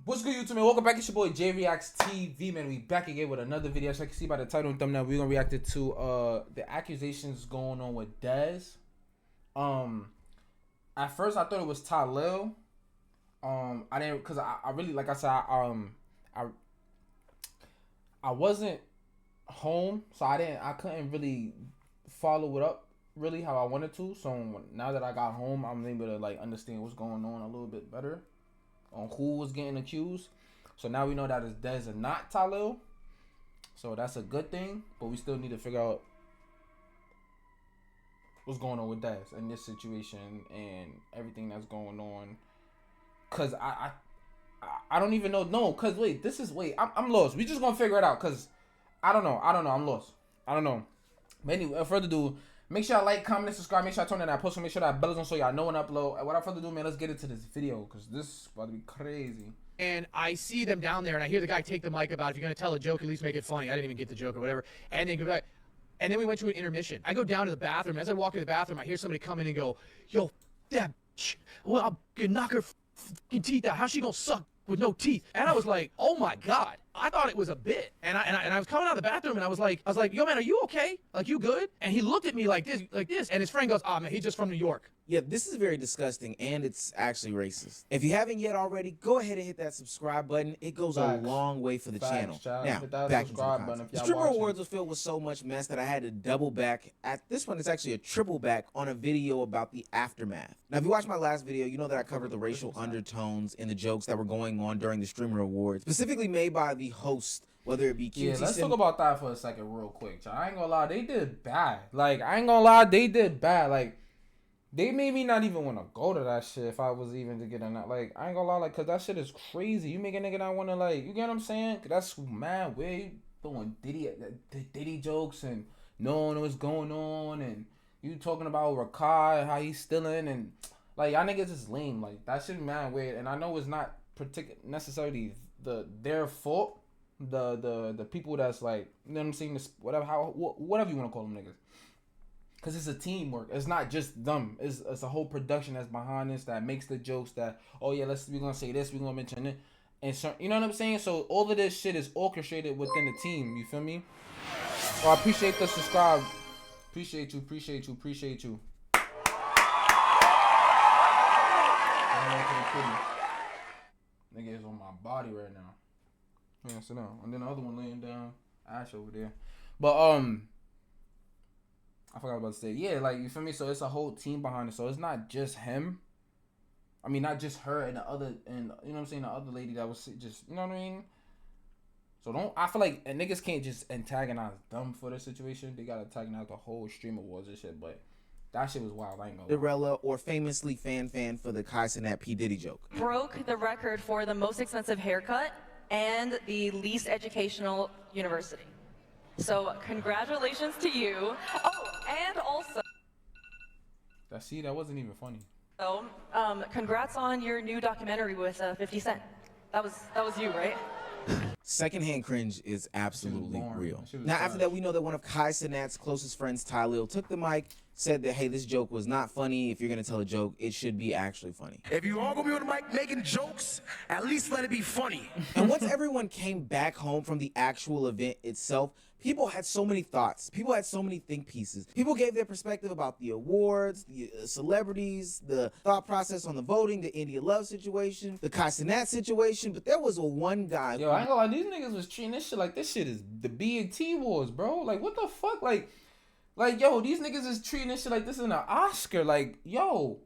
What's good, YouTube, man? Welcome back. It's your boy J Reacts TV, man. We back again with another video. As you can see by the title and thumbnail, we're gonna react to the accusations going on with Dezz. At first I thought it was Tylil. I didn't, cause I really, like I said, I wasn't home, so I couldn't really follow it up really how I wanted to. So now that I got home, I'm able to like understand what's going on a little bit better on who was getting accused. So now we know that it's Dezz and not Tylil. So that's a good thing, but we still need to figure out what's going on with Dezz in this situation and everything that's going on. Cause I don't even know. No, cause I'm lost. We just gonna figure it out. Cause I don't know. I'm lost. I don't know. But anyway, without further ado, make sure I like, comment, and subscribe. Make sure I turn on that post. Make sure that bell is on so y'all know when I upload. Without further ado, man, let's get into this video because this is about to be crazy. And I see them down there, and I hear the guy take the mic about, if you're going to tell a joke, at least make it funny. I didn't even get the joke or whatever. And then go back. And then we went to an intermission. I go down to the bathroom. As I walk in the bathroom, I hear somebody come in and go, yo, that bitch, well, I'm going to knock her teeth out. How's she going to suck with no teeth? And I was like, oh, my God. I thought it was a bit. And I was coming out of the bathroom, and I was like, yo, man, are you okay? Like, you good? And he looked at me like this. And his friend goes, oh, man, he's just from New York. Yeah, this is very disgusting, and it's actually racist. If you haven't yet already, go ahead and hit that subscribe button. It goes a long way for the channel. Now, back into the content. The Streamer Awards was filled with so much mess that I had to double back. At this one, it's actually a triple back on a video about the aftermath. Now, if you watched my last video, you know that I covered the racial undertones in the jokes that were going on during the Streamer Awards, specifically made by the host, whether it be QT. Yeah, let's talk about that for a second real quick, y'all. I ain't gonna lie, they did bad. Like, I ain't gonna lie, they did bad. Like, they made me not even want to go to that shit if I was even to get in that. Like, I ain't gonna lie, like, cause that shit is crazy. You make a nigga not want to, like, you get what I'm saying? Cause that's mad weird. Throwing Diddy jokes and knowing what's going on, and you talking about Rakai, how he's stealing, and like, y'all niggas is lame. Like, that shit mad weird. And I know it's not necessarily their fault. The people that's like, you know what I'm saying, this, whatever you want to call them niggas. Cause it's a teamwork. It's not just them. It's a whole production that's behind this that makes the jokes that, oh yeah, we're gonna say this, we're gonna mention it, and so, you know what I'm saying. So all of this shit is orchestrated within the team. You feel me? So I appreciate the subscribe. Appreciate you. Nigga is on my body right now. Yeah, sit down. And then the other one laying down, Ash over there. But I forgot what I was about to say. Yeah, like, you feel me? So it's a whole team behind it. So it's not just him. I mean, not just her and the other, and you know what I'm saying, the other lady that was just, you know what I mean? So I feel like niggas can't just antagonize them for this situation. They gotta antagonize the whole Stream Awards and shit. But that shit was wild. I ain't gonna lie. Cinderella, or famously fan for the Kai Cenat P. Diddy joke. Broke the record for the most expensive haircut and the least educational university. So congratulations to you. Oh, and also, that wasn't even funny. So, congrats on your new documentary with 50 Cent. That was you, right? Secondhand cringe is absolutely real. Now, after that, we know that one of Kai Cenat's closest friends, Tylil, took the mic, said that, hey, this joke was not funny. If you're going to tell a joke, it should be actually funny. If you all going to be on the mic making jokes, at least let it be funny. And once everyone came back home from the actual event itself, people had so many thoughts. People had so many think pieces. People gave their perspective about the awards, the celebrities, the thought process on the voting, the India Love situation, the Kai Cenat situation. But there was one guy. Yo, I ain't gonna lie, these niggas was treating this shit like this shit is the BET Wars, bro. Like, what the fuck? Like, yo, these niggas is treating this shit like this is an Oscar. Like, yo,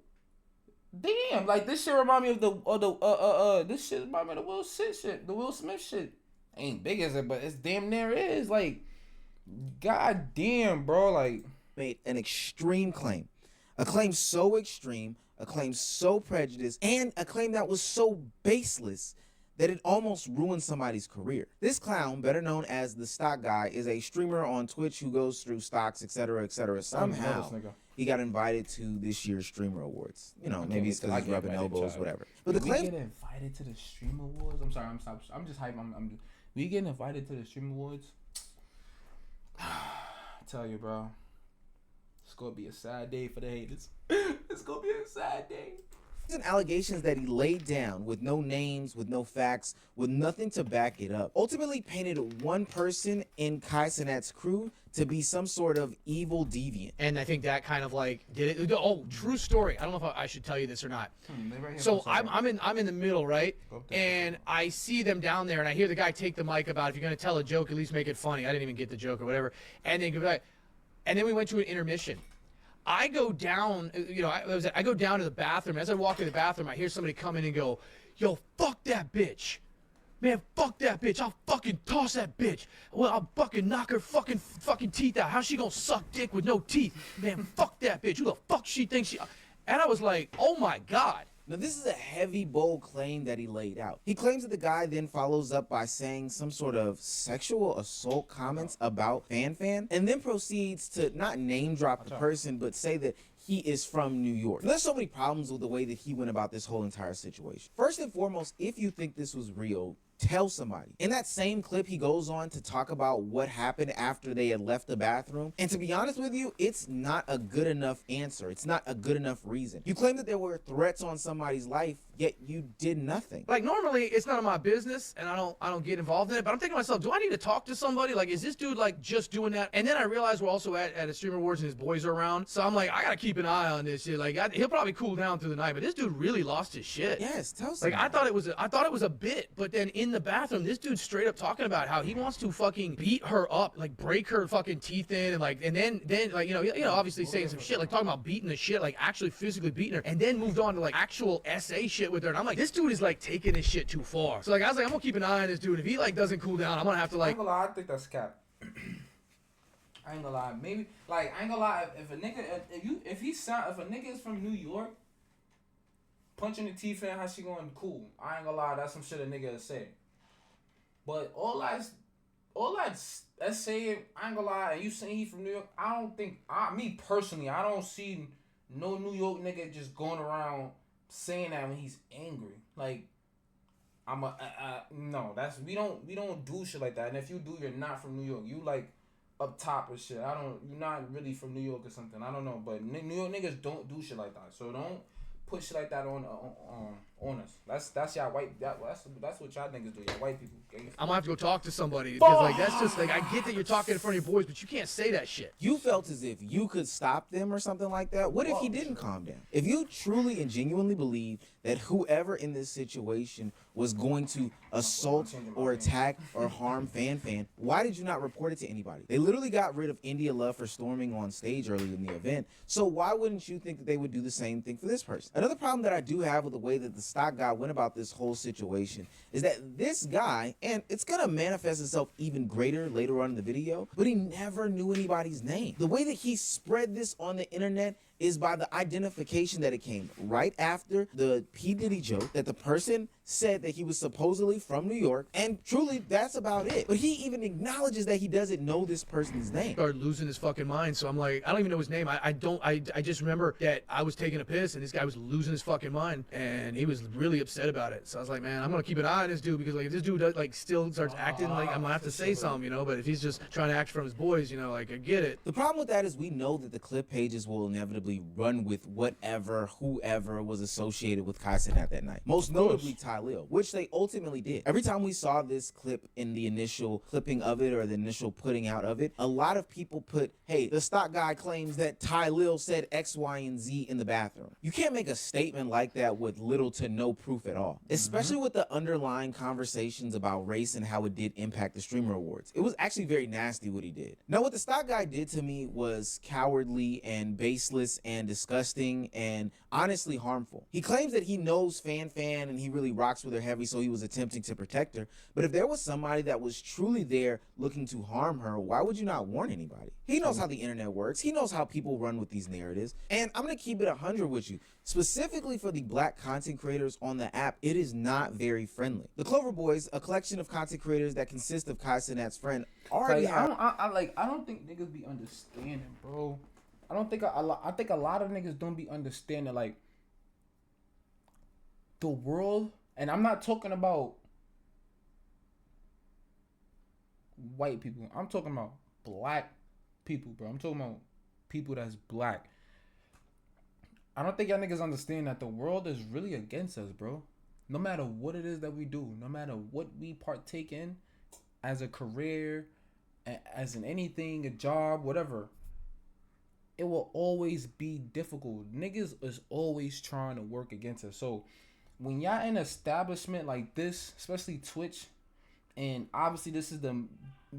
damn. Like, this shit remind me of this shit remind me of the Will Smith shit. The Will Smith shit. Ain't big as it, but it's damn near is. Like, god damn, bro. Like, made an extreme claim. A claim so extreme, a claim so prejudiced, and a claim that was so baseless that it almost ruined somebody's career. This clown, better known as the Stock Guy, is a streamer on Twitch who goes through stocks, etc., etc. Somehow, he got invited to this year's Streamer Awards. You know, maybe it's because he's rubbing elbows, whatever. But the claim, we get invited to the Streamer Awards. I'm sorry, I'm just hyped. We getting invited to the Streamer Awards. I tell you, bro, it's gonna be a sad day for the haters. It's gonna be a sad day. And allegations that he laid down with no names, with no facts, with nothing to back it up, ultimately painted one person in Kai Cenat's crew to be some sort of evil deviant. And I think that kind of like did it. Oh, true story. I don't know if I should tell you this or not. So I'm in the middle, right? And I see them down there, and I hear the guy take the mic about, if you're gonna tell a joke, at least make it funny. I didn't even get the joke or whatever. And then we went to an intermission. I go down, I go down to the bathroom. As I walk in the bathroom, I hear somebody come in and go, "Yo, fuck that bitch. Man, fuck that bitch. I'll fucking toss that bitch. Well, I'll fucking knock her fucking teeth out. How's she gonna suck dick with no teeth? Man, fuck that bitch. Who the fuck she thinks she..." And I was like, oh my God. Now, this is a heavy, bold claim that he laid out. He claims that the guy then follows up by saying some sort of sexual assault comments about Fan, and then proceeds to not name drop the person, but say that he is from New York. There's so many problems with the way that he went about this whole entire situation. First and foremost, if you think this was real, tell somebody. In that same clip, he goes on to talk about what happened after they had left the bathroom. And to be honest with you, it's not a good enough answer. It's not a good enough reason. You claim that there were threats on somebody's life, yet you did nothing. Like, normally it's none of my business and I don't get involved in it, but I'm thinking to myself, do I need to talk to somebody? Like, is this dude like just doing that? And then I realized we're also at a Streamer Awards and his boys are around. So I'm like, I gotta keep an eye on this shit. Like, he'll probably cool down through the night, but this dude really lost his shit. Yes, tell somebody. Like, I thought it was a bit, but then in the bathroom, this dude's straight up talking about how he wants to fucking beat her up, like break her fucking teeth in, and then like, obviously saying some shit, like talking about beating the shit, like actually physically beating her, and then moved on to like actual SA shit with her. And I'm like, this dude is like taking this shit too far. So like, I was like, I'm gonna keep an eye on this dude. If he like doesn't cool down, I'm gonna have to like. I ain't gonna lie, I think that's cap. I ain't gonna lie, maybe like I ain't gonna lie. If a nigga, if a nigga is from New York, punching the teeth in, how she going cool? I ain't gonna lie, that's some shit a nigga would say. But all that's saying, I ain't gonna lie, and you saying he from New York, I don't think, me personally, I don't see no New York nigga just going around saying that when he's angry. Like, no, we don't do shit like that. And if you do, you're not from New York. You like up top or shit. You're not really from New York or something. I don't know, but New York niggas don't do shit like that. So don't put shit like that on us. That's y'all white. That's what y'all niggas do. Y'all white people. I'm gonna have to go talk to somebody because like that's just like, I get that you're talking in front of your boys, but you can't say that shit. You felt as if you could stop them or something like that. What if he didn't calm down? If you truly and genuinely believe that whoever in this situation was going to assault or attack or harm Fan, why did you not report it to anybody? They literally got rid of India Love for storming on stage early in the event. So why wouldn't you think that they would do the same thing for this person? Another problem that I do have with the way that the stock guy went about this whole situation is that this guy, and it's gonna manifest itself even greater later on in the video, but he never knew anybody's name. The way that he spread this on the internet is by the identification that it came right after the P. Diddy joke that the person said that he was supposedly from New York, and truly that's about it. But he even acknowledges that he doesn't know this person's name. Started losing his fucking mind, so I'm like, I don't even know his name. I just remember that I was taking a piss and this guy was losing his fucking mind and he was really upset about it. So I was like, man, I'm gonna keep an eye on this dude because like if this dude does, like still starts acting like I'm gonna have to say something, but if he's just trying to act from his boys, like I get it. The problem with that is we know that the clip pages will inevitably run with whoever was associated with Kai Cenat that night. Most notably Tylil, which they ultimately did. Every time we saw this clip in the initial clipping of it or the initial putting out of it, a lot of people put, hey, the stock guy claims that Tylil said X, Y, and Z in the bathroom. You can't make a statement like that with little to no proof at all, especially with the underlying conversations about race and how it did impact the Streamer Awards. It was actually very nasty what he did. Now, what the stock guy did to me was cowardly and baseless and disgusting and honestly harmful. He claims that he knows Fan and he really rocks with her heavy, so he was attempting to protect her. But if there was somebody that was truly there looking to harm her, why would you not warn anybody? He knows how the internet works. He knows how people run with these narratives. And I'm going to keep it 100 with you. Specifically for the black content creators on the app, it is not very friendly. The Clover Boys, a collection of content creators that consist of Kai Cenat's friend, already I don't think niggas be understanding, bro. I think a lot of niggas don't be understanding like the world, and I'm not talking about white people. I'm talking about black people, bro. I'm talking about people that's black. I don't think y'all niggas understand that the world is really against us, bro. No matter what it is that we do, no matter what we partake in as a career, as in anything, a job, whatever, it will always be difficult. Niggas is always trying to work against us. So when y'all in an establishment like this, especially Twitch, and obviously this is the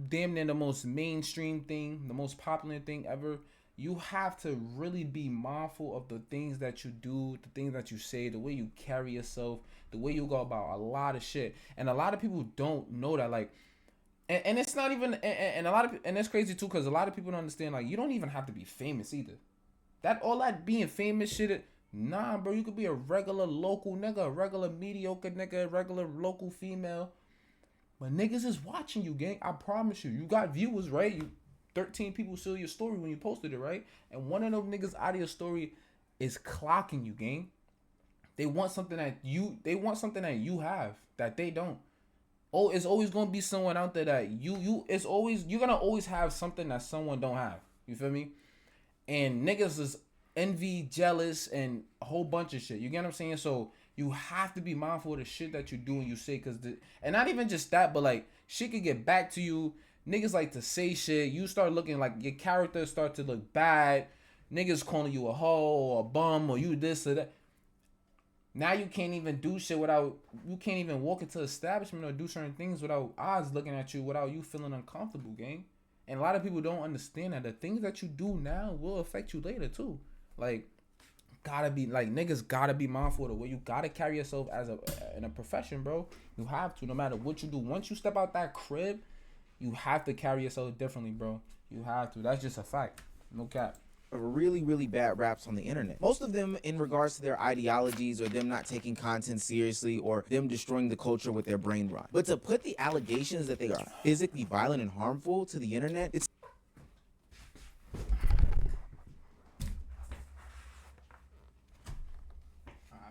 damn near the most mainstream thing, the most popular thing ever, you have to really be mindful of the things that you do, the things that you say, the way you carry yourself, the way you go about a lot of shit. And a lot of people don't know that, like, and it's not even, and a lot of, and it's crazy too, because a lot of people don't understand, like, you don't even have to be famous either. That, all that being famous shit, nah, bro, you could be a regular local nigga, a regular mediocre nigga, a regular local female. But niggas is watching you, gang. I promise you. You got viewers, right? 13 people saw your story when you posted it, right? And one of them niggas out of your story is clocking you, gang. They want something that you have that they don't. Oh, it's always gonna be someone out there that you're gonna always have something that someone don't have. You feel me? And niggas is envy, jealous, and a whole bunch of shit. You get what I'm saying? So you have to be mindful of the shit that you do and you say, and not even just that, but like shit could get back to you. Niggas like to say shit. You start looking like your character start to look bad. Niggas calling you a hoe or a bum or you this or that. Now you can't even do shit you can't even walk into the establishment or do certain things without eyes looking at you, without you feeling uncomfortable, gang. And a lot of people don't understand that the things that you do now will affect you later too. Like, niggas gotta be mindful of the way you gotta carry yourself in a profession, bro. You have to, no matter what you do. Once you step out that crib, you have to carry yourself differently, bro. You have to. That's just a fact. No cap. Really, really bad raps on the internet. Most of them in regards to their ideologies or them not taking content seriously or them destroying the culture with their brain rot. But to put the allegations that they are physically violent and harmful to the internet, it's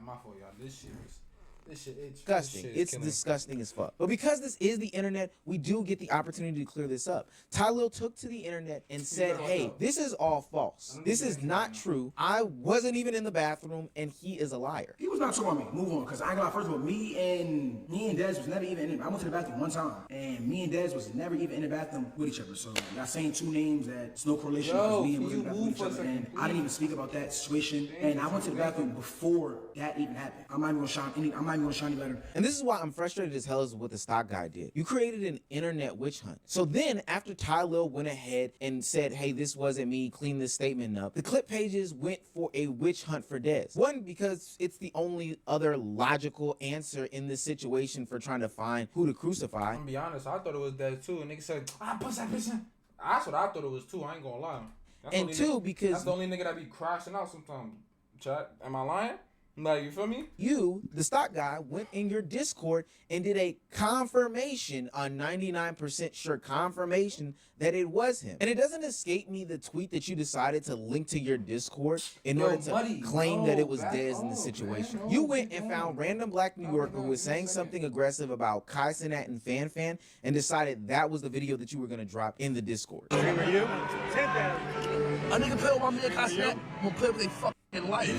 my fault, y'all. This shit disgusting. It's disgusting as fuck. But because this is the internet, we do get the opportunity to clear this up. Tylil took to the internet and said, hey, this is all false. This is not true. I wasn't even in the bathroom, and he is a liar. He was not talking about me. Move on, because I ain't gonna lie. First of all, me and Dezz was never even in. I went to the bathroom one time, and me and Dezz was never even in the bathroom with each other. So y'all saying two names that's no correlation. Yo, me and was in the bathroom with each other, and I didn't even speak about that situation. And I went to the bathroom before that even happened. I'm not even gonna shine any better. And this is why I'm frustrated as hell as what the stock guy did. You created an internet witch hunt. So then after Tylil went ahead and said, hey, this wasn't me, clean this statement up, the clip pages went for a witch hunt for Dezz. One, because it's the only other logical answer in this situation for trying to find who to crucify. I'm gonna be honest, I thought it was Dezz too. And nigga said, push that bitch in. That's what I thought it was too. I ain't gonna lie. And two, because that's the only nigga that be crashing out sometimes. Chat, am I lying? Like, you feel me? You, the stock guy, went in your Discord and did a confirmation, a 99% sure confirmation that it was him. And it doesn't escape me the tweet that you decided to link to your Discord in order to claim that it was Dezz in the situation. You went and found random black New Yorker who was saying something aggressive about Kai Cenat and Fan and decided that was the video that you were going to drop in the Discord. A nigga play with my man Kai Cenat, I'm gonna play with they fucking life.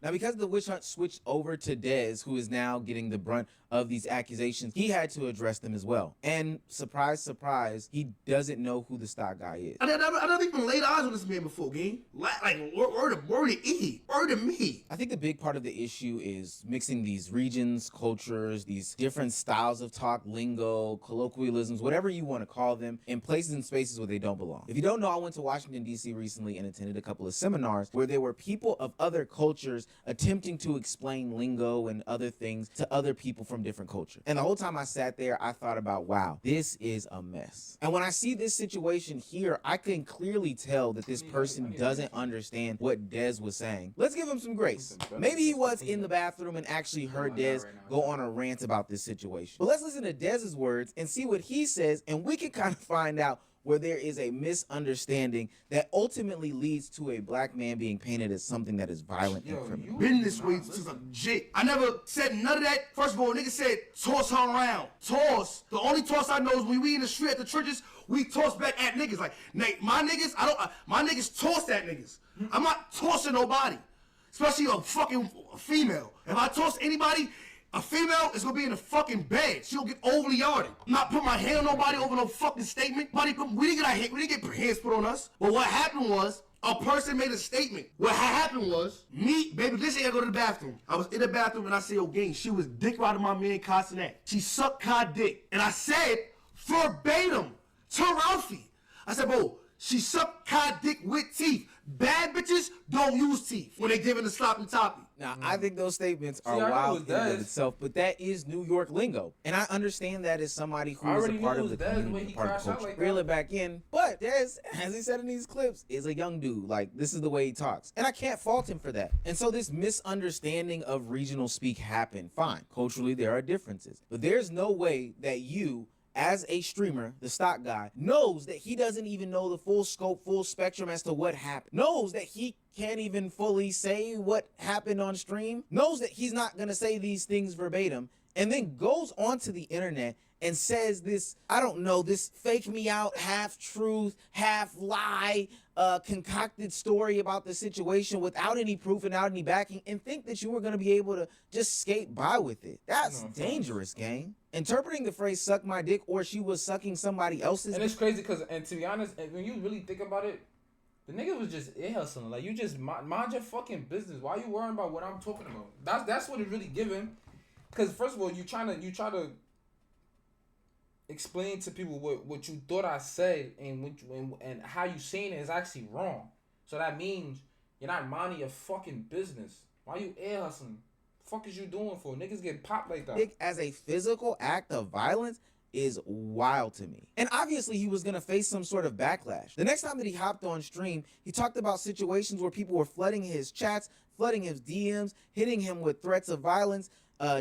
Now, because the witch hunt switched over to Dezz, who is now getting the brunt of these accusations, he had to address them as well. And surprise, surprise, he doesn't know who the stock guy is. I never even laid eyes on this man before, gang. Like, word to E. Word to me. I think the big part of the issue is mixing these regions, cultures, these different styles of talk, lingo, colloquialisms, whatever you want to call them, in places and spaces where they don't belong. If you don't know, I went to Washington, D.C. recently and attended a couple of seminars where there were people of other cultures attempting to explain lingo and other things to other people from different cultures. And the whole time I sat there, I thought about, wow, this is a mess. And when I see this situation here, I can clearly tell that this person doesn't understand what Dezz was saying. Let's give him some grace. Maybe he was in the bathroom and actually heard Dezz go on a rant about this situation. But let's listen to Dezz's words and see what he says, and we can kind of find out where there is a misunderstanding that ultimately leads to a black man being painted as something that is violent and criminal. Been this way since a jit. I never said none of that. First of all, nigga said toss her around. Toss. The only toss I know is when we in the street at the churches, we toss back at niggas. Like, my niggas, my niggas toss at niggas. I'm not tossing nobody, especially a fucking female. If I toss anybody, a female is gonna be in the fucking bed. She'll get overly yarded. I'm not putting my hand on nobody over no fucking statement. We didn't get hands put on us. But what happened was, a person made a statement. What happened was, me, baby, this ain't go to the bathroom. I was in the bathroom and I said, yo, gang, she was dick riding my man Castanet. She sucked Kai dick. And I said, verbatim, to Ralphie. I said, bro, she sucked Kai dick with teeth. Bad bitches don't use teeth when they giving the sloppy toppy. Now, I think those statements are wild in and of itself, but that is New York lingo. And I understand that as somebody who is a part of the community, part of the culture. Reel it back in. But Dezz, as he said in these clips, is a young dude. Like, this is the way he talks. And I can't fault him for that. And so this misunderstanding of regional speak happened. Fine. Culturally, there are differences. But there's no way that you, as a streamer, the stock guy, knows that he doesn't even know the full scope, full spectrum as to what happened. Knows that he can't even fully say what happened on stream. Knows that he's not going to say these things verbatim. And then goes onto the internet and says this, I don't know, this fake me out, half truth, half lie, concocted story about the situation without any proof and without any backing, and think that you were going to be able to just skate by with it. That's dangerous, gang. Interpreting the phrase suck my dick or she was sucking somebody else's. And it's crazy because, and to be honest, when you really think about it, the nigga was just ear hustling. Like, you just mind your fucking business. Why you worrying about what I'm talking about? That's what it's really giving. Because first of all, you try to explain to people what you thought I said and how you saying it is actually wrong. So that means you're not minding your fucking business. Why you air hustling? The fuck is you doing for? Niggas get popped like that. As a physical act of violence is wild to me. And obviously he was gonna face some sort of backlash. The next time that he hopped on stream, he talked about situations where people were flooding his chats, flooding his DMs, hitting him with threats of violence,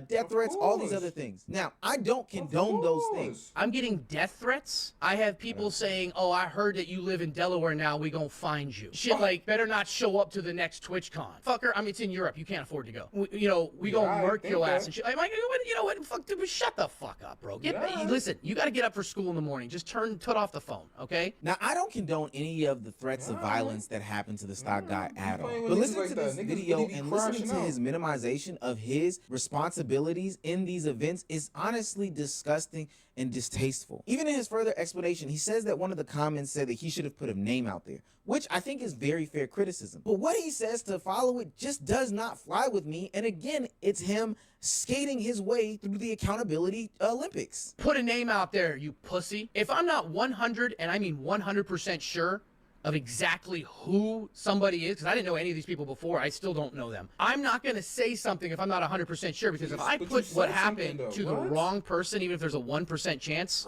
death threats, all these other things. Now, I don't condone those things. I'm getting death threats. I have people saying, oh, I heard that you live in Delaware now, we gonna find you. Shit like, better not show up to the next TwitchCon. Fucker, I mean, it's in Europe, you can't afford to go. We gonna murk your ass and shit. I'm like, you know what, fuck, dude, shut the fuck up, bro. Listen, you gotta get up for school in the morning. Just put off the phone, okay? Now, I don't condone any of the threats of violence that happened to the stock guy at all. But listening to this video and listening to his minimization of his responsibilities in these events is honestly disgusting and distasteful. Even in his further explanation, he says that one of the comments said that he should have put a name out there, which I think is very fair criticism. But what he says to follow it just does not fly with me. And again, it's him skating his way through the accountability Olympics. Put a name out there, you pussy. If I'm not 100, and I mean 100% sure of exactly who somebody is, because I didn't know any of these people before, I still don't know them. I'm not going to say something if I'm not 100% sure, because if I put what happened to the wrong person, even if there's a 1% chance,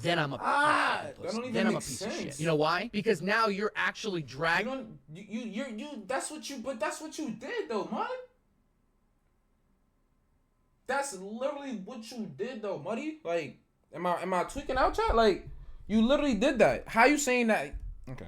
then I'm a then I'm a piece of shit. You know why? Because now you're actually dragging. That's what you did though, man. That's literally what you did though, Muddy. Like, am I tweaking out, chat? Like, you literally did that. How you saying that? Okay.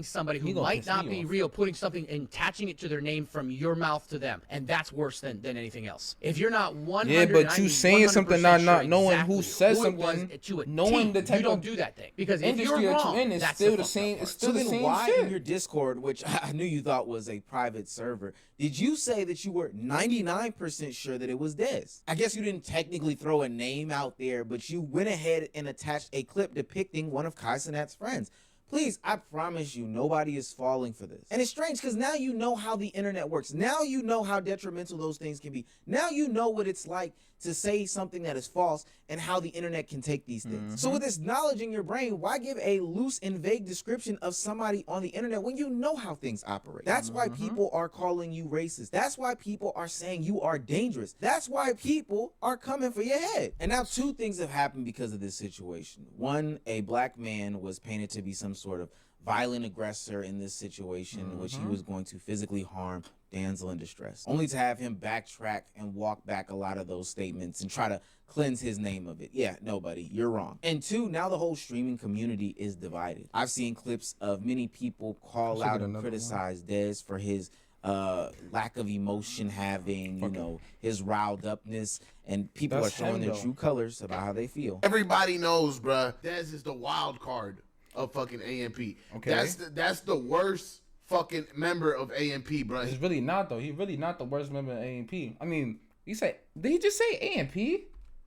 Somebody who might not be real, putting something and attaching it to their name from your mouth to them, and that's worse than anything else. If you're not 100, but you saying something not knowing who says something, knowing the type you don't do that thing, because if you're wrong, in, it's still the same. It's still the same why shit. In your Discord, which I knew you thought was a private server, did you say that you were 99% sure that it was Dezz? I guess you didn't technically throw a name out there, but you went ahead and attached a clip depicting one of Kai Cenat's friends. Please, I promise you, nobody is falling for this. And it's strange because now you know how the internet works. Now you know how detrimental those things can be. Now you know what it's like to say something that is false and how the internet can take these things. So with this knowledge in your brain, why give a loose and vague description of somebody on the internet when you know how things operate? That's why people are calling you racist. That's why people are saying you are dangerous. That's why people are coming for your head. And now two things have happened because of this situation. One, a black man was painted to be some sort of violent aggressor in this situation in which he was going to physically harm damsel in distress, only to have him backtrack and walk back a lot of those statements and try to cleanse his name of it. Yeah, no, buddy, you're wrong. And two, now the whole streaming community is divided. I've seen clips of many people call out and criticize Dezz for his lack of emotion, having, you know, his riled upness, and people are showing their true colors about how they feel. Everybody knows, bruh, Dezz is the wild card of fucking AMP. Okay. That's the worst fucking member of AMP, bro. He's really not though. He's really not the worst member of AMP. I mean, did he just say AMP?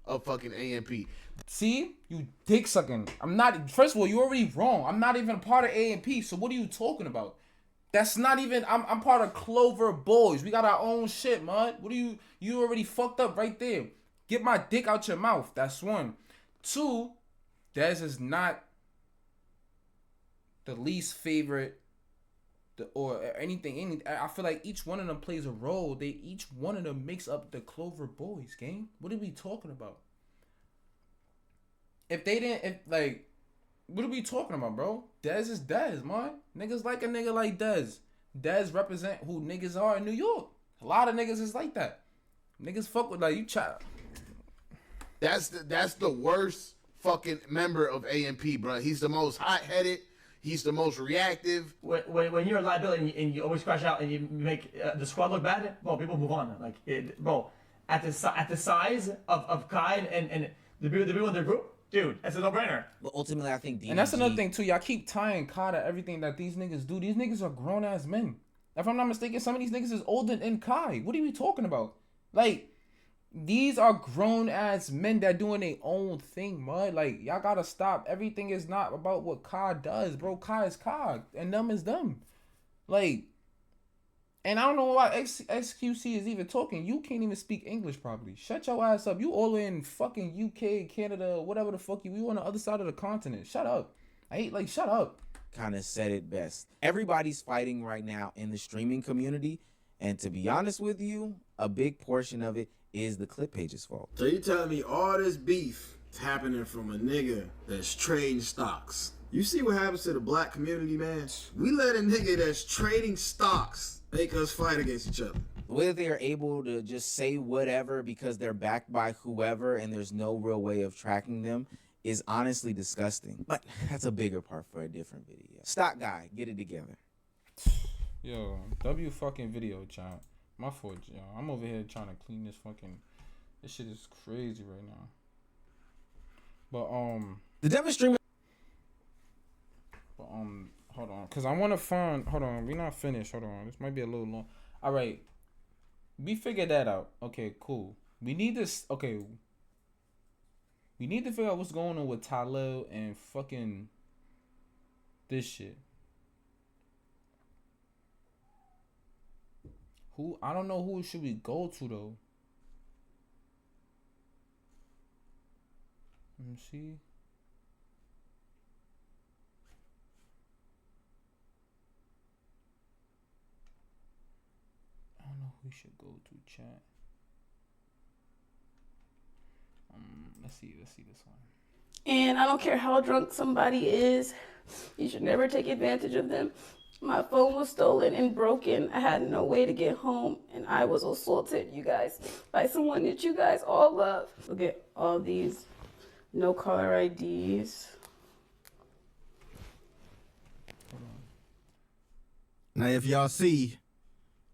Of fucking AMP. See, you dick sucking. I'm not. First of all, you already wrong. I'm not even a part of AMP. So what are you talking about? That's not even. I'm part of Clover Boys. We got our own shit, man. What are you? You already fucked up right there. Get my dick out your mouth. That's one. Two, Dezz is not the least favorite. Or anything. I feel like each one of them plays a role. Each one of them makes up the Clover Boys, gang. What are we talking about? What are we talking about, bro? Dezz is Dezz, man. Niggas like a nigga like Dezz. Dezz represent who niggas are in New York. A lot of niggas is like that. Niggas fuck with like you child. That's the worst fucking member of AMP, bro. He's the most hot-headed. He's the most reactive. When you're a liability and you always crash out and you make the squad look bad, well, people move on. Bro, at the size of Kai and the people in their group, dude, that's a no-brainer. But ultimately, I think DDG... And that's another thing, too. Y'all keep tying Kai to everything that these niggas do. These niggas are grown-ass men. If I'm not mistaken, some of these niggas is older than Kai. What are we talking about? Like... These are grown-ass men that doing their own thing, mud. Like, y'all gotta stop. Everything is not about what Kai does, bro. Kai is Kai, and them is them. Like, and I don't know why XQC is even talking. You can't even speak English properly. Shut your ass up. You all the way in fucking UK, Canada, whatever the fuck you on the other side of the continent. Shut up. Shut up. Kind of said it best. Everybody's fighting right now in the streaming community, and to be honest with you, a big portion of it is the clip page's fault. So you telling me all this beef is happening from a nigga that's trading stocks? You see what happens to the black community, man? We let a nigga that's trading stocks make us fight against each other. The way that they are able to just say whatever because they're backed by whoever and there's no real way of tracking them is honestly disgusting. But that's a bigger part for a different video. Stock guy, get it together. Yo, W fucking video, child. My fault, y'all. I'm over here trying to clean this fucking... This shit is crazy right now. But, The demonstration... But, hold on. Because I want to find... Hold on. We're not finished. Hold on. This might be a little long. All right. We figured that out. Okay, cool. We need this... Okay. We need to figure out what's going on with Tylil and fucking... This shit. Who? I don't know who should we go to though. Let me see. I don't know who we should go to, chat. Let's see this one. And I don't care how drunk somebody is, you should never take advantage of them. My phone was stolen and broken. I had no way to get home, and I was assaulted, you guys, by someone that you guys all love. Look at all these no caller IDs. Now, if y'all see,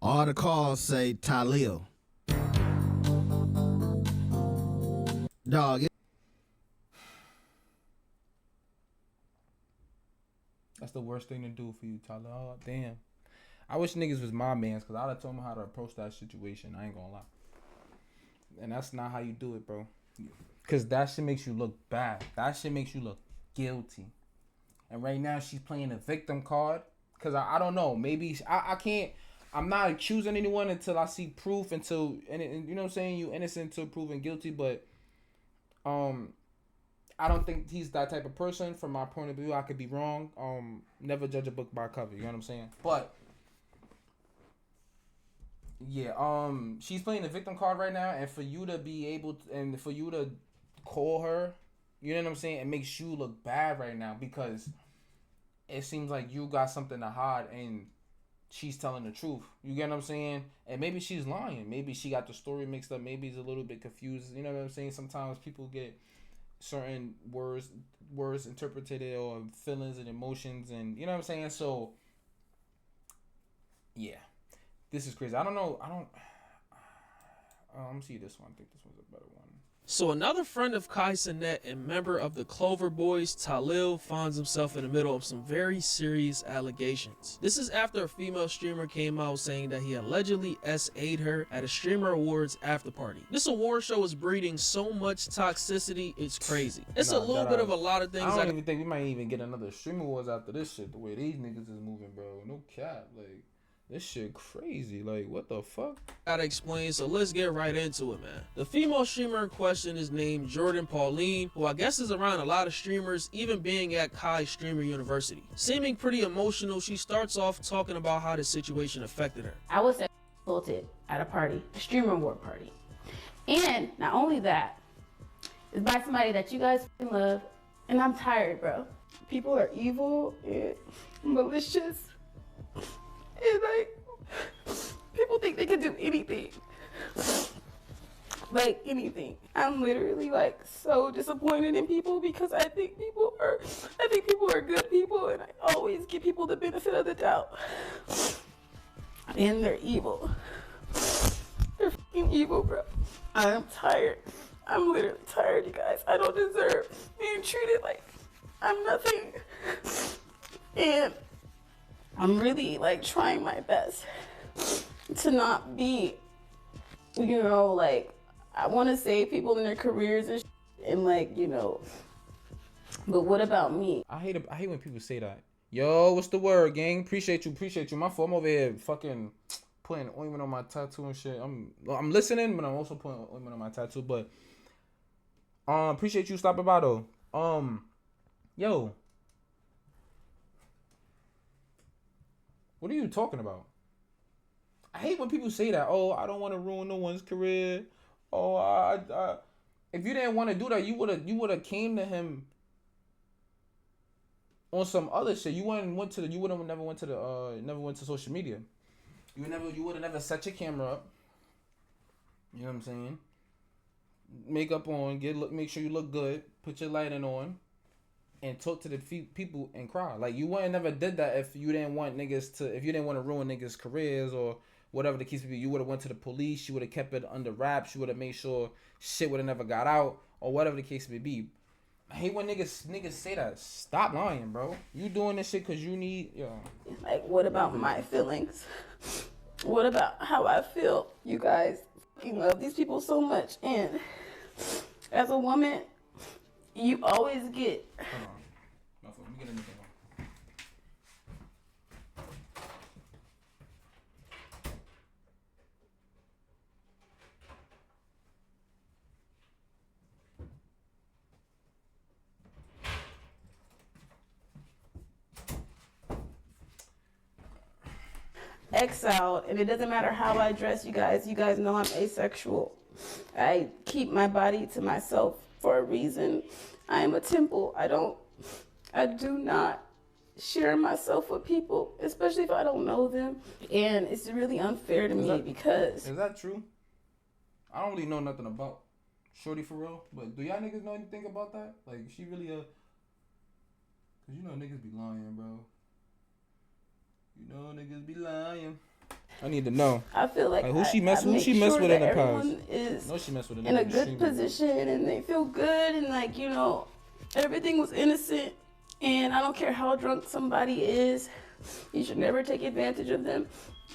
all the calls say Tylil. Dog. That's the worst thing to do for you, Tyler. Oh, damn. I wish niggas was my mans, because I'd have told them how to approach that situation. I ain't gonna lie. And that's not how you do it, bro. Because that shit makes you look bad. That shit makes you look guilty. And right now, she's playing a victim card. Because I don't know. Maybe I can't. I'm not accusing anyone until I see proof. And you know what I'm saying? You innocent until proven guilty. But I don't think he's that type of person. From my point of view, I could be wrong. Never judge a book by cover. You know what I'm saying? But yeah, she's playing the victim card right now, and for you to be able to, and for you to call her, you know what I'm saying, it makes you look bad right now because it seems like you got something to hide, and she's telling the truth. You get what I'm saying? And maybe she's lying. Maybe she got the story mixed up. Maybe he's a little bit confused. You know what I'm saying? Sometimes people get certain words interpreted or feelings and emotions, and you know what I'm saying. So yeah, this is crazy. I don't know. See this one. I think this one's a better one. So another friend of Kai Cenat and member of the Clover Boys, Tylil, finds himself in the middle of some very serious allegations. This is after a female streamer came out saying that he allegedly SA'd her at a Streamer Awards after party. This award show is breeding so much toxicity, it's crazy. It's a little bit of a lot of things. I don't even think we might even get another Streamer Awards after this shit, the way these niggas is moving, bro. No cap, like... This shit crazy. Like, what the fuck? Gotta explain, so let's get right into it, man. The female streamer in question is named Jordan Pauline, who I guess is around a lot of streamers, even being at Kai Streamer University. Seeming pretty emotional, she starts off talking about how the situation affected her. I was assaulted at a party, a Streamer Award party. And not only that, it's by somebody that you guys love, and I'm tired, bro. People are evil and malicious. And like, people think they can do anything. Like anything. I'm literally like so disappointed in people because I think people are good people, and I always give people the benefit of the doubt. And they're evil. They're fucking evil, bro. I'm tired. I'm literally tired, you guys. I don't deserve being treated like I'm nothing. And I'm really like trying my best to not be, you know, like I want to save people in their careers and like, you know, but what about me? I hate when people say that. Yo, what's the word, gang? Appreciate you. My fault. I'm over here fucking putting ointment on my tattoo and shit. I'm listening, but I'm also putting ointment on my tattoo. But appreciate you stopping by though. Yo. What are you talking about? I hate when people say that. Oh, I don't want to ruin no one's career. Oh, I if you didn't want to do that, you would have came to him on some other shit. You never went to social media. You would have never set your camera up. You know what I'm saying? Makeup on, make sure you look good, put your lighting on, and talk to the people and cry. Like, you wouldn't never did that if you didn't want to ruin niggas' careers or whatever the case may be. You would have went to the police. You would have kept it under wraps. You would have made sure shit would have never got out or whatever the case may be. I hate when niggas say that. Stop lying, bro. You doing this shit because you need, yo. Like, what about my feelings? What about how I feel? You guys, you love these people so much. And as a woman, you always get... Hold on. My phone. Let me get a nigga one. Exiled, and it doesn't matter how I dress, you guys know I'm asexual. I keep my body to myself for a reason. I am a temple. I do not share myself with people, especially if I don't know them. And it's really unfair to me because... Is that true? I don't really know nothing about Shorty for real, but do y'all niggas know anything about that? Like, she really cause you know niggas be lying, bro. You know niggas be lying. I need to know. I feel like who she messed with in the past. No, she messed with in a good position and they feel good and like, you know, everything was innocent. And I don't care how drunk somebody is, you should never take advantage of them.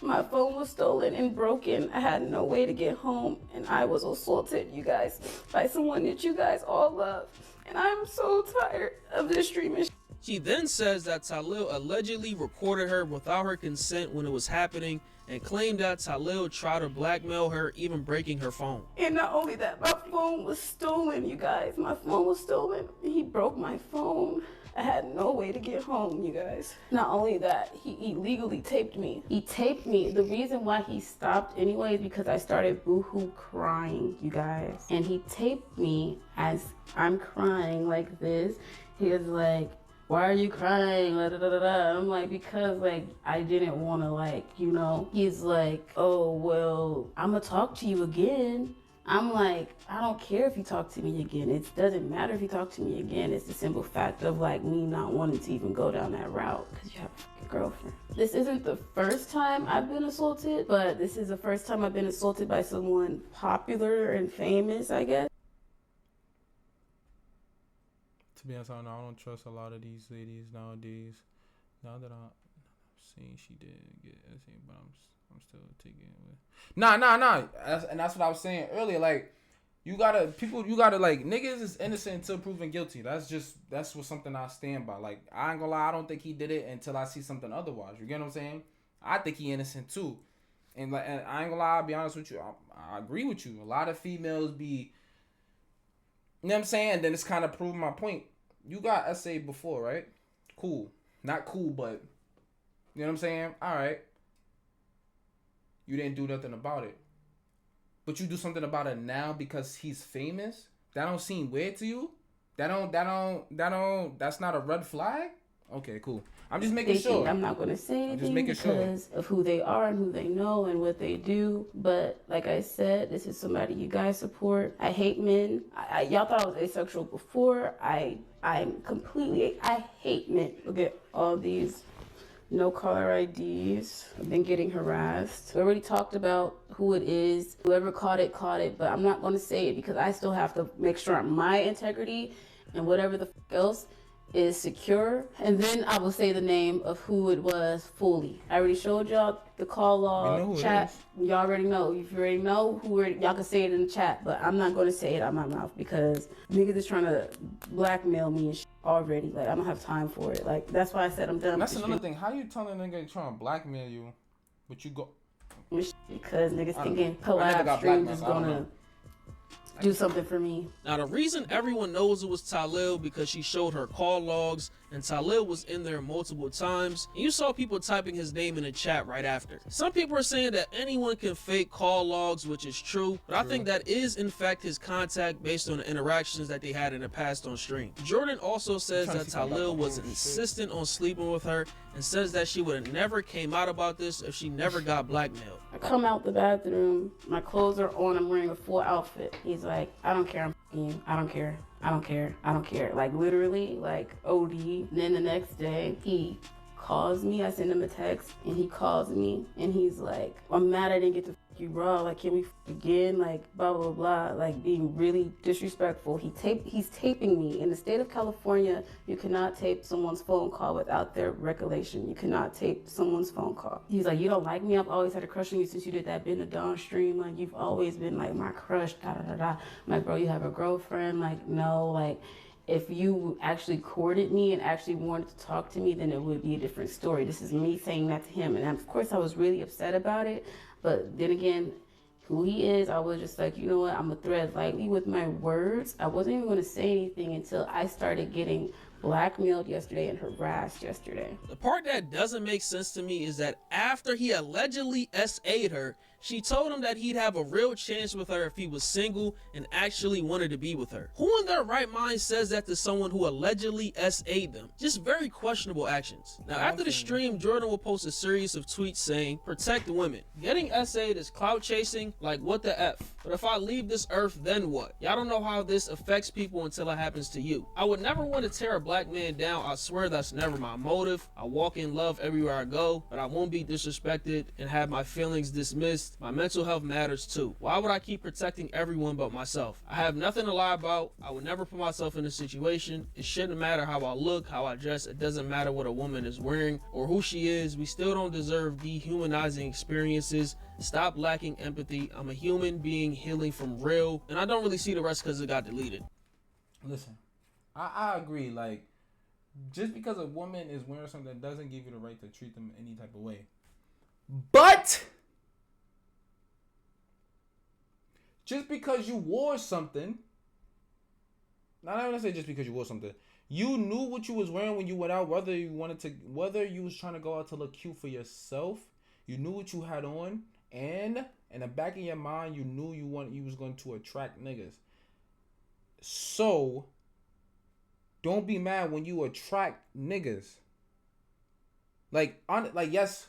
My phone was stolen and broken. I had no way to get home and I was assaulted, you guys, by someone that you guys all love. And I'm so tired of this streaming. She then says that Tylil allegedly recorded her without her consent when it was happening and claimed that Tylil tried to blackmail her, even breaking her phone. And not only that, my phone was stolen, you guys. My phone was stolen. He broke my phone. I had no way to get home, you guys. Not only that, he illegally taped me. He taped me. The reason why he stopped anyway is because I started boohoo crying, you guys. And he taped me as I'm crying like this. He was like, why are you crying? Da, da, da, da. I'm like, because like I didn't want to like, you know. He's like, oh well, I'm gonna talk to you again. I'm like, I don't care if you talk to me again. It doesn't matter if you talk to me again. It's the simple fact of like me not wanting to even go down that route because you have a girlfriend. This isn't the first time I've been assaulted, but this is the first time I've been assaulted by someone popular and famous, I guess. To be honest, I don't trust a lot of these ladies nowadays. Now that I'm seeing she did get SE, but I'm still taking it with. Nah. That's what I was saying earlier. Like, you gotta like, niggas is innocent until proven guilty. That's what something I stand by. Like, I ain't gonna lie, I don't think he did it until I see something otherwise. You get what I'm saying? I think he innocent too. And I ain't gonna lie, I'll be honest with you. I agree with you. A lot of females be, you know what I'm saying? Then it's kind of proving my point. You got SA before, right? Cool. Not cool, but you know what I'm saying? All right. You didn't do nothing about it. But you do something about it now because he's famous? That don't seem weird to you? That's not a red flag? Okay, cool. I'm just making sure. I'm not going to say anything because of who they are and who they know and what they do. But like I said, this is somebody you guys support. I hate men. Y'all thought I was asexual before. I hate men. Look at all these no caller IDs. I've been getting harassed. We already talked about who it is. Whoever caught it, but I'm not going to say it because I still have to make sure my integrity and whatever the else is secure. And then I will say the name of who it was fully. I already showed y'all the call log chat. Y'all already know. If you already know y'all can say it in the chat, but I'm not going to say it out my mouth because niggas is trying to blackmail me and shit already. Like, I don't have time for it. Like, that's why I said I'm done. That's another thing. How you telling a nigga trying to blackmail you, but you go? Because niggas thinking collab streams is gonna do something for me. Now, the reason everyone knows it was Tylil because she showed her call logs and Tylil was in there multiple times, and you saw people typing his name in the chat right after. Some people are saying that anyone can fake call logs, which is true, but I think that is in fact his contact based on the interactions that they had in the past on stream. Jordan also says that Tylil was insistent on sleeping with her and says that she would have never came out about this if she never got blackmailed. I come out the bathroom, my clothes are on, I'm wearing a full outfit. He's like, I don't care, I'm f***ing you. I don't care. Like, literally, like, OD. And then the next day, he calls me. I send him a text, and he calls me, and he's like, I'm mad I didn't get to f*** you raw. Like, can we f*** again? Like, blah, blah, blah. Like, being really disrespectful. He's taping me. In the state of California, you cannot tape someone's phone call without their recollection. You cannot tape someone's phone call. He's like, you don't like me? I've always had a crush on you since you did that Been to Dawn stream. Like, you've always been, like, my crush, da-da-da-da. I'm like, bro, you have a girlfriend? Like, no, like, if you actually courted me and actually wanted to talk to me, then it would be a different story. This is me saying that to him. And of course, I was really upset about it. But then again, who he is, I was just like, you know what? I'm going to tread lightly with my words. I wasn't even going to say anything until I started getting blackmailed yesterday and harassed yesterday. The part that doesn't make sense to me is that after he allegedly SA'd her, she told him that he'd have a real chance with her if he was single and actually wanted to be with her. Who in their right mind says that to someone who allegedly SA'd them? Just very questionable actions. Now, after the stream, Jordan will post a series of tweets saying, protect women. Getting SA'd is clout chasing, like what the F? But if I leave this earth, then what? Y'all don't know how this affects people until it happens to you. I would never want to tear a black man down. I swear that's never my motive. I walk in love everywhere I go, but I won't be disrespected and have my feelings dismissed. My mental health matters too. Why would I keep protecting everyone but myself? I have nothing to lie about. I would never put myself in a situation. It shouldn't matter how I look, how I dress. It doesn't matter what a woman is wearing or who she is. We still don't deserve dehumanizing experiences. Stop lacking empathy. I'm a human being healing from real, and I don't really see the rest because it got deleted. Listen, I agree. Like, just because a woman is wearing something doesn't give you the right to treat them any type of way. But just because you wore something, not even say just because you wore something, you knew what you was wearing when you went out, whether you was trying to go out to look cute for yourself, you knew what you had on, and in the back of your mind, you knew you was going to attract niggas. So don't be mad when you attract niggas. Yes,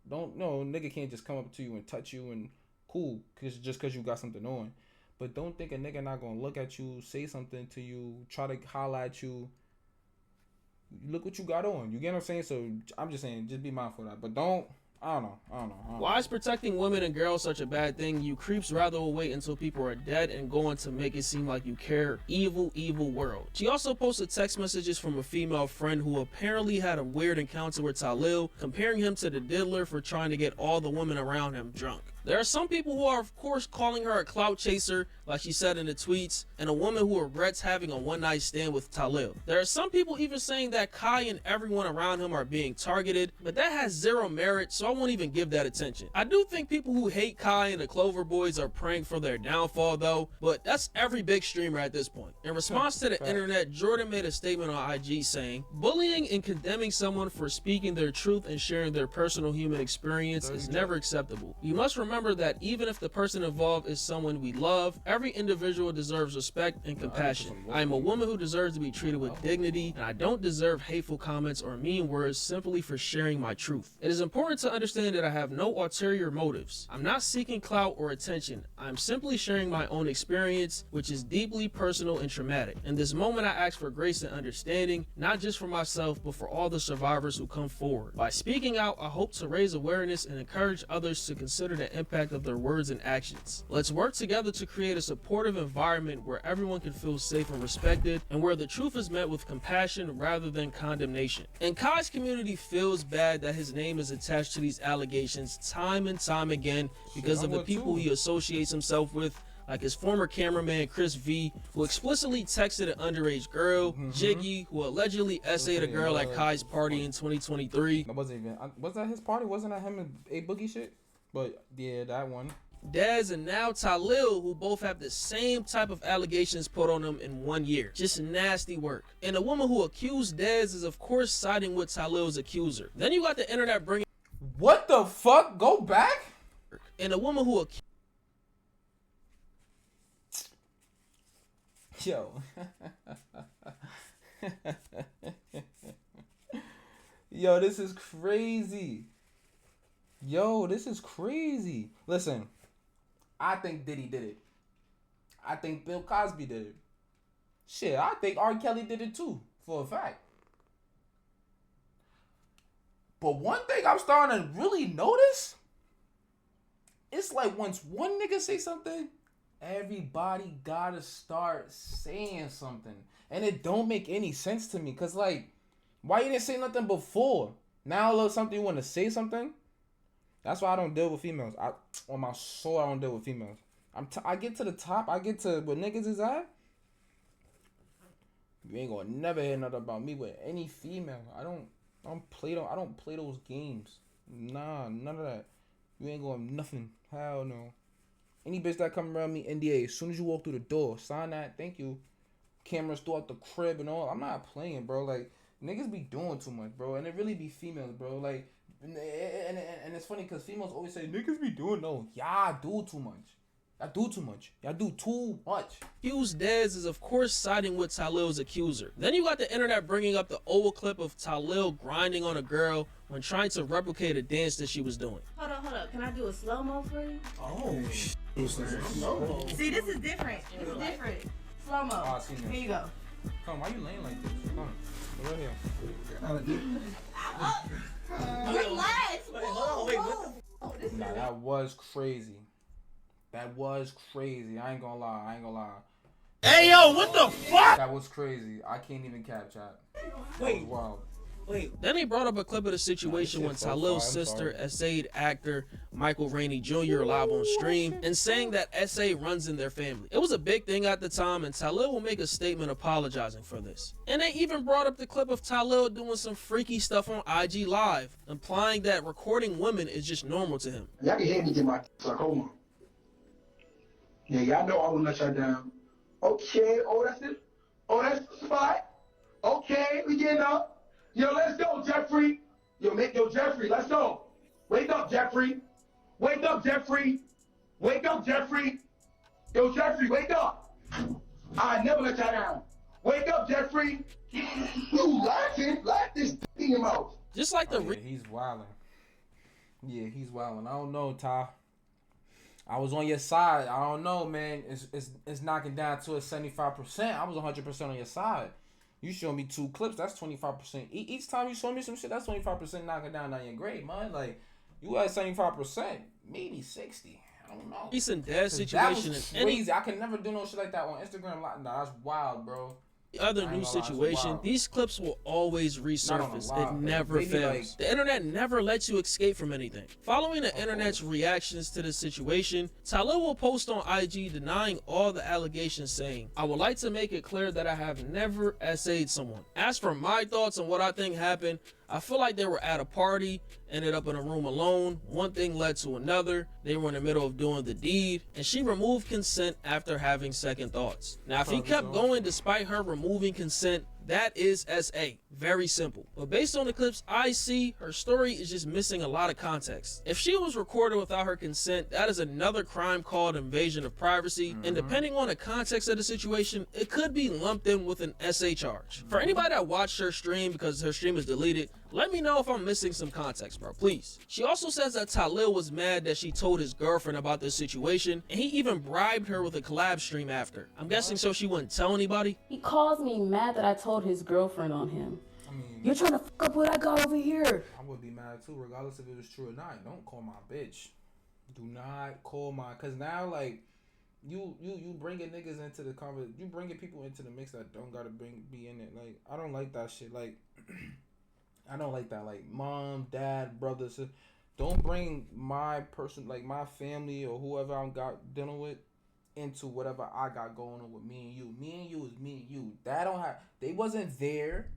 don't no nigga can't just come up to you and touch you and cool, just cause you got something on. But don't think a nigga not gonna look at you, say something to you, try to holler at you. Look what you got on. You get what I'm saying? So I'm just saying, just be mindful of that. But don't. I don't know. Why is protecting women and girls such a bad thing? You creeps rather will wait until people are dead and going to make it seem like you care. Evil, evil world. She also posted text messages from a female friend who apparently had a weird encounter with Tylil, comparing him to the diddler for trying to get all the women around him drunk. There are some people who are of course calling her a clout chaser, like she said in the tweets, and a woman who regrets having a one-night stand with Tylil. There are some people even saying that Kai and everyone around him are being targeted, but that has zero merit, so I won't even give that attention. I do think people who hate Kai and the Clover Boys are praying for their downfall though, but that's every big streamer at this point. In response to the internet, Jordan made a statement on IG saying, bullying and condemning someone for speaking their truth and sharing their personal human experience is never acceptable. You must remember that even if the person involved is someone we love, every individual deserves respect and compassion. I am a woman who deserves to be treated with dignity, and I don't deserve hateful comments or mean words simply for sharing my truth. It is important to understand that I have no ulterior motives. I'm not seeking clout or attention. I'm simply sharing my own experience, which is deeply personal and traumatic. In this moment, I ask for grace and understanding, not just for myself, but for all the survivors who come forward. By speaking out, I hope to raise awareness and encourage others to consider the impact of their words and actions. Let's work together to create a supportive environment where everyone can feel safe and respected, and where the truth is met with compassion rather than condemnation. And Kai's community feels bad that his name is attached to these allegations time and time again because of the people he associates himself with, like his former cameraman Chris V, who explicitly texted an underage girl, Jiggy, who allegedly essayed a girl at Kai's party in 2023. That wasn't even, was that his party? Wasn't that him and A Boogie shit? But yeah, that one. Dezz and now Tylil, who both have the same type of allegations put on them in 1 year. Just nasty work. And the woman who accused Dezz is of course siding with Tylil's accuser. Then you got the internet bringing... What the fuck? Go back? And a woman who Yo. Yo, this is crazy. Yo, this is crazy. Listen, I think Diddy did it. I think Bill Cosby did it. Shit, I think R. Kelly did it too, for a fact. But one thing I'm starting to really notice, it's like once one nigga say something, everybody gotta start saying something. And it don't make any sense to me. Cause like, why you didn't say nothing before? Now all of something you want to say something? That's why I don't deal with females. On my soul, I don't deal with females. I get to the top. I get to where niggas is at. You ain't gonna never hear nothing about me with any female. I don't play those games. Nah, none of that. You ain't going nothing. Hell no. Any bitch that come around me, NDA. As soon as you walk through the door, sign that. Thank you. Cameras throughout the crib and all. I'm not playing, bro. Like niggas be doing too much, bro. And it really be females, bro. Like. And it's funny because females always say niggas be doing no. Y'all do too much. Y'all do too much. Y'all do too much. Accused Dezz is of course siding with Tylil's accuser. Then you got the internet bringing up the old clip of Tylil grinding on a girl when trying to replicate a dance that she was doing. Hold up. Can I do a slow-mo for you? Oh, Slow-mo. See, this is different. This is different. Slow-mo. Oh, I seen that. Here you go. Come, why you laying like this? Come, right here. Relax. Nah, that was crazy. That was crazy. I ain't gonna lie. Hey yo, what the fuck? That was crazy. I can't even cap chat. Wait. Wow. Then he brought up a clip of the situation when Tylil's sister essayed actor Michael Rainey Jr. live on stream and saying that SA runs in their family. It was a big thing at the time, and Tylil will make a statement apologizing for this. And they even brought up the clip of Tylil doing some freaky stuff on IG Live, implying that recording women is just normal to him. Y'all can hear me get my sarcoma. Yeah, y'all know I will let y'all down. Okay, that's it. Oh, that's the spot. Okay, we getting up. Yo, let's go, Jeffrey. Jeffrey, let's go. Wake up, Jeffrey. Wake up, Jeffrey. Yo, Jeffrey, wake up. I never let y'all down. Wake up, Jeffrey. You laughing? Laugh this in your mouth. Just like the he's wilding. Yeah, he's wilding. I don't know, Ty. I was on your side. I don't know, man. It's knocking down to a 75%. I was 100% on your side. You showed me 2 clips. That's 25%. Each time you show me some shit, that's 25% knocking down on your grade, man. Like, you at 75%, maybe 60. I don't know. Recent Dezz situation is crazy. I can never do no shit like that on Instagram. Nah, that's wild, bro. Other new situation, these clips will always resurface. It never fails. The internet never lets you escape from anything. Following the internet's reactions to the situation, Tylil will post on IG denying all the allegations, saying, "I would like to make it clear that I have never SA'd someone. As for my thoughts on what I think happened, I feel like they were at a party, ended up in a room alone, one thing led to another, they were in the middle of doing the deed, and she removed consent after having second thoughts." Now, if he kept going despite her removing consent, that is SA. Very simple. But based on the clips I see, her story is just missing a lot of context. If she was recorded without her consent, that is another crime called invasion of privacy, and depending on the context of the situation, it could be lumped in with an SA charge. For anybody that watched her stream because her stream is deleted, let me know if I'm missing some context, bro, please. She also says that Tylil was mad that she told his girlfriend about this situation, and he even bribed her with a collab stream after. I'm guessing so she wouldn't tell anybody? He calls me mad that I told his girlfriend on him. I mean, you're trying to fuck up what I got over here. I would be mad too, regardless if it was true or not. Don't call my bitch. Do not call my, cause now like you bringing niggas into the conversation. You bringing people into the mix that don't gotta be in it. Like, I don't like that shit. Like, I don't like that. Like, mom, dad, brother, sister, don't bring my person, like my family or whoever I'm dealing with, into whatever I got going on with me and you. Me and you is me and you. They wasn't there.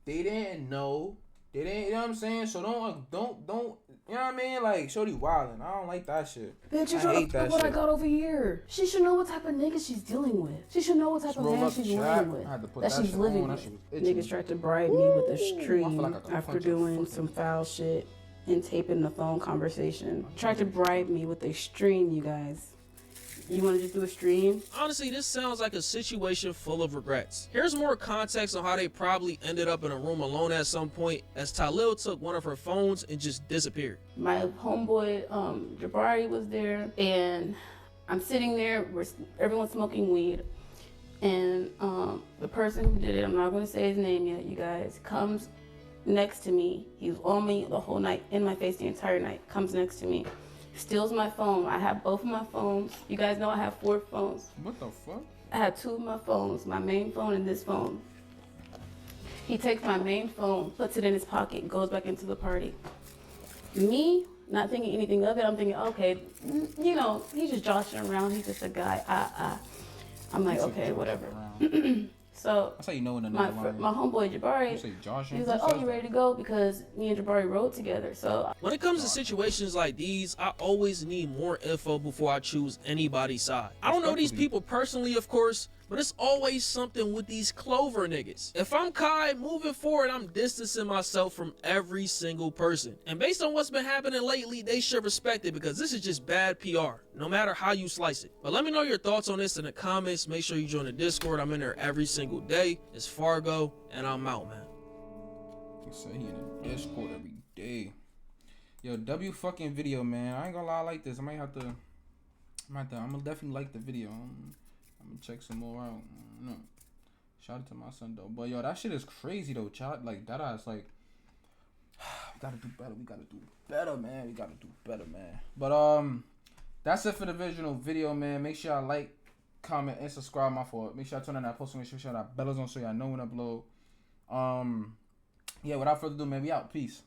They didn't know. They didn't, you know what I'm saying? So don't, you know what I mean? Like, shorty wildin'. I don't like that shit. Bitch, you're trying to fuck what I got over here. She should know what type of nigga she's dealing with. She should know what type of man she's living with. That she's living with. Niggas tried to bribe me with a stream after doing some foul shit and taping the phone conversation. Tried to bribe me with a stream, you guys. You want to just do a stream? Honestly, this sounds like a situation full of regrets. Here's more context on how they probably ended up in a room alone at some point, as Tylil took one of her phones and just disappeared. My homeboy, Jabari, was there, and I'm sitting there, everyone's smoking weed, and the person who did it, I'm not going to say his name yet, you guys, comes next to me. He was on me the whole night, in my face the entire night, comes next to me. Steals my phone. I have both of my phones. You guys know I have 4 phones. What the fuck? I have 2 of my phones, my main phone and this phone. He takes my main phone, puts it in his pocket, goes back into the party. Me, not thinking anything of it, I'm thinking, okay, you know, he's just joshing around. He's just a guy. I'm like, okay, whatever. So that's how you know when my homeboy Jabari, he was like, "Oh, you ready to go?" Because me and Jabari rode together. So when it comes to situations like these, I always need more info before I choose anybody's side. I don't know these people personally, of course, but it's always something with these Clover niggas. If I'm Kai, moving forward, I'm distancing myself from every single person. And based on what's been happening lately, they should respect it, because this is just bad PR, no matter how you slice it. But let me know your thoughts on this in the comments. Make sure you join the Discord. I'm in there every single day. It's Fargo, and I'm out, man. He said he in the Discord every day. Yo, W fucking video, man. I ain't gonna lie, I like this. I'm gonna definitely like the video. I'm gonna check some more out. No. Shout out to my son though. But yo, that shit is crazy though, child. Like, that ass, like, we gotta do better. We gotta do better, man. We gotta do better, man. But that's it for the original video, man. Make sure y'all like, comment, and subscribe. My fault. Make sure y'all turn on that post notification, that bell is on so y'all know when I upload. Yeah, without further ado, man, we out. Peace.